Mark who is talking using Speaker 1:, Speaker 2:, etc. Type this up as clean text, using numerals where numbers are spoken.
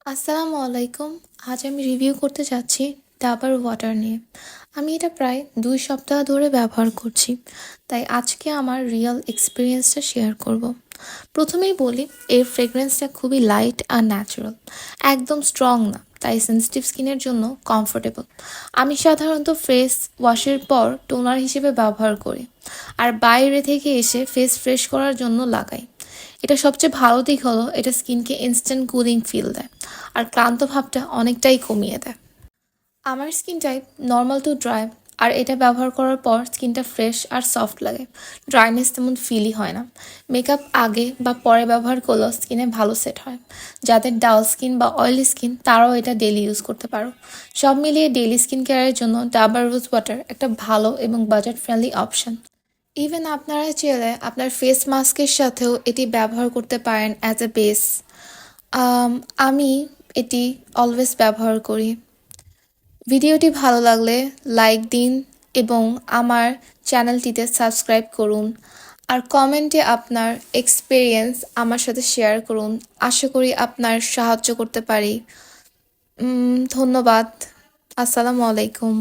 Speaker 1: আসসালামু আলাইকুম। আজ আমি রিভিউ করতে যাচ্ছি ডাবর ওয়াটার নিয়ে। আমি এটা প্রায় ২ সপ্তাহ ধরে ব্যবহার করছি। তাই আজকে আমার রিয়াল এক্সপেরিয়েন্সটা শেয়ার করব। প্রথমেই বলি, এর ফ্রেগরেন্সটা খুবই লাইট আর ন্যাচারাল। একদম স্ট্রং না, তাই সেনসিটিভ স্কিনের জন্য কমফোর্টেবল। আমি সাধারণত ফেস ওয়াশের পর টোনার হিসেবে ব্যবহার করি, আর বাইরে থেকে এসে ফেস ফ্রেশ করার জন্য লাগাই। এটা সবচেয়ে ভালো দিক হলো এটা স্কিনকে ইনস্ট্যান্ট কুলিং ফিল দেয় আর ক্লান্ত ভাবটা অনেকটাই কমিয়ে দেয়। আমার skin type normal to dry, আর এটা ব্যবহার করার পর স্কিনটা ফ্রেশ আর সফট লাগে। ড্রাইনেস তেমন ফিলই হয় না। মেকআপ আগে বা পরে ব্যবহার করলেও স্কিনে ভালো সেট হয়। যাদের ডাল স্কিন বা অয়েলি স্কিন তারাও এটা ডেলি ইউজ করতে পারো। সব মিলিয়ে ডেলি স্কিন কেয়ারের জন্য ডাবর রোজ ওয়াটার একটা ভালো এবং বাজেট ফ্রেন্ডলি অপশন। ইভেন আপনারা চাইলে আপনার ফেস মাস্কের সাথেও এটি ব্যবহার করতে পারেন অ্যাজ এ বেস। আমি এটি অলওয়েজ ব্যবহার করি। ভিডিওটি ভালো লাগলে লাইক দিন এবং আমার চ্যানেলটিতে সাবস্ক্রাইব করুন, আর কমেন্টে আপনার এক্সপেরিয়েন্স আমার সাথে শেয়ার করুন। আশা করি আপনার সাহায্য করতে পারি। ধন্যবাদ। আসসালামু আলাইকুম।